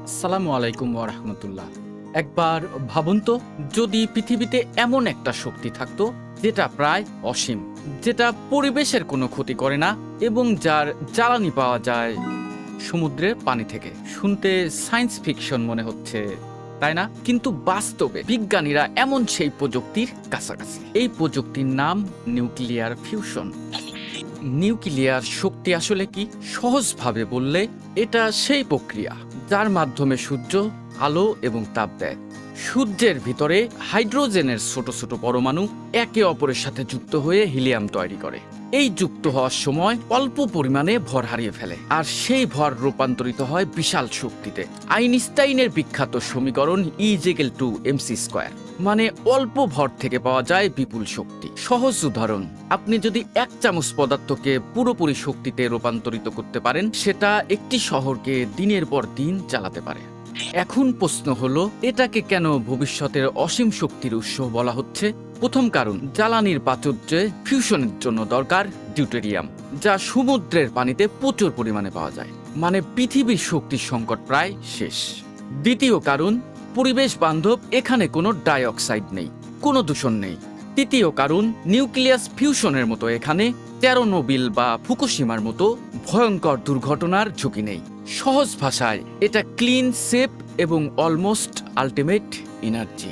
আসসালামু আলাইকুম ওয়া রাহমাতুল্লাহ। একবার ভাবুন তো, যদি পৃথিবীতে এমন একটা শক্তি থাকতো যেটা প্রায় অসীম, যেটা পরিবেশের কোনো ক্ষতি করে না এবং যার জ্বালানি পাওয়া যায় সমুদ্রের পানি থেকে। শুনতে সায়েন্স ফিকশন মনে হচ্ছে, তাই না? কিন্তু বাস্তবে বিজ্ঞানীরা এমন সেই প্রযুক্তির কাছাকাছি। এই প্রযুক্তির নাম নিউক্লিয়ার ফিউশন। নিউক্লিয়ার শক্তি আসলে কি? সহজভাবে বললে এটা সেই প্রক্রিয়া যার মাধ্যমে সূর্য আলো এবং তাপ দেয়। সূর্যের ভিতরে হাইড্রোজেনের ছোট ছোট পরমাণু একে অপরের সাথে যুক্ত হয়ে হিলিয়াম তৈরি করে। এই যুক্ত হওয়ার সময় অল্প পরিমাণে ভর হারিয়ে ফেলে, আর সেই ভর রূপান্তরিত হয় বিশাল শক্তিতে। আইনস্টাইনের বিখ্যাত সমীকরণ E=mc², মানে অল্প ভর থেকে পাওয়া যায় বিপুল শক্তি। সহজ উদাহরণ, আপনি যদি 1 চামচ পদার্থকে পুরোপুরি শক্তিতে রূপান্তরিত করতে পারেন, সেটা একটি শহরকে দিনের পর দিন চালাতে পারে। এখন প্রশ্ন হলো, এটাকে কেন ভবিষ্যতের অসীম শক্তির উৎস বলা হচ্ছে? প্রথম কারণ, জ্বালানির প্রাচুর্যে ফিউশনের জন্য দরকার ডিউটেরিয়াম, যা সমুদ্রের পানিতে প্রচুর পরিমাণে পাওয়া যায়। মানে পৃথিবীর শক্তির সংকট প্রায় শেষ। দ্বিতীয় কারণ, পরিবেশ বান্ধব, এখানে কোনো ডাইঅক্সাইড নেই, কোনো দূষণ নেই। তৃতীয় কারণ, নিউক্লিয়াস ফিউশনের মতো এখানে চেরনোবিল বা ফুকুশিমার মতো ভয়ঙ্কর দুর্ঘটনার ঝুঁকি নেই। সহজ ভাষায়, এটা ক্লিন, সেফ এবং অলমোস্ট আল্টিমেট এনার্জি।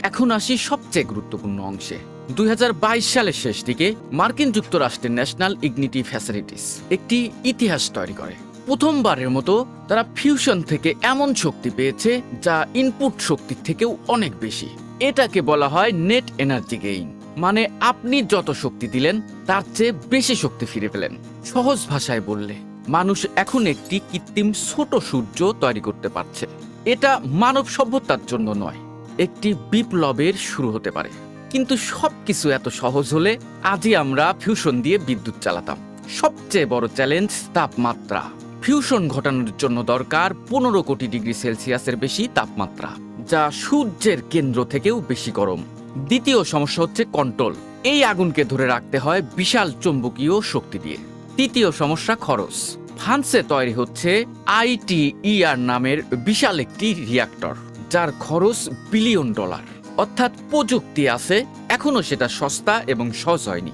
এখন আসি সবচেয়ে গুরুত্বপূর্ণ অংশে। 2022 সালের শেষ দিকে মার্কিন যুক্তরাষ্ট্রের ন্যাশনাল ইগনিটি ফ্যাসিলিটিস একটি ইতিহাস তৈরি করে। প্রথমবারের মতো তারা ফিউশন থেকে এমন শক্তি পেয়েছে যা ইনপুট শক্তির থেকেও অনেক বেশি। এটাকে বলা হয় নেট এনার্জি গেইন, মানে আপনি যত শক্তি দিলেন তার চেয়ে বেশি শক্তি ফিরে পেলেন। সহজ ভাষায় বললে, মানুষ এখন একটি কৃত্রিম ছোট সূর্য তৈরি করতে পারছে। এটা মানব সভ্যতার জন্য নয়, একটি বিপ্লবের শুরু হতে পারে। কিন্তু সবকিছু এত সহজ হলে আজই আমরা ফিউশন দিয়ে বিদ্যুৎ চালাতাম। সবচেয়ে বড় চ্যালেঞ্জ তাপমাত্রা। ফিউশন ঘটানোর জন্য দরকার 15 কোটি ডিগ্রি সেলসিয়াসের বেশি তাপমাত্রা, যা সূর্যের কেন্দ্র থেকেও বেশি গরম। দ্বিতীয় সমস্যা হচ্ছে কন্ট্রোল। এই আগুনকে ধরে রাখতে হয় বিশাল চৌম্বকীয় শক্তি দিয়ে। তৃতীয় সমস্যা খরচ। ফ্রান্সে তৈরি হচ্ছে ITER নামের বিশাল একটি রিঅ্যাক্টর, যার খরচ $বিলিয়ন। অর্থাৎ প্রযুক্তি আছে, এখনো সেটা সস্তা এবং সহজ হয়নি।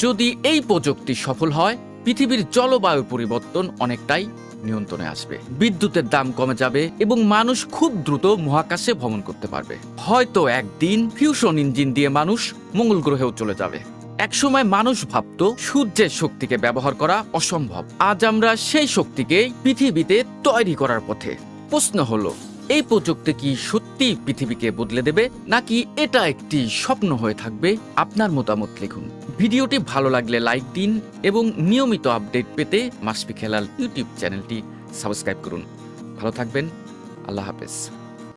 যদি এই প্রযুক্তি সফল হয়, পৃথিবীর জলবায়ু পরিবর্তন অনেকটাই নিয়ন্ত্রণে আসবে, বিদ্যুতের দাম কমে যাবে এবং মানুষ খুব দ্রুত মহাকাশে ভ্রমণ করতে পারবে। হয়তো একদিন ফিউশন ইঞ্জিন দিয়ে মানুষ মঙ্গল গ্রহেও চলে যাবে। একসময় মানুষ ভাবত সূর্যের শক্তিকে ব্যবহার করা অসম্ভব। আজ আমরা সেই শক্তিকে পৃথিবীতে তৈরি করার পথে। প্রশ্ন হলো, এই প্রযুক্তি কি সত্যি পৃথিবীকে বদলে দেবে, নাকি এটা একটি স্বপ্ন হয়ে থাকবে? আপনার মতামত লিখুন। ভিডিওটি ভালো লাগলে লাইক দিন এবং নিয়মিত আপডেট পেতে মাসফিক হেলাল ইউটিউব চ্যানেলটি সাবস্ক্রাইব করুন। ভালো থাকবেন। আল্লাহ হাফেজ।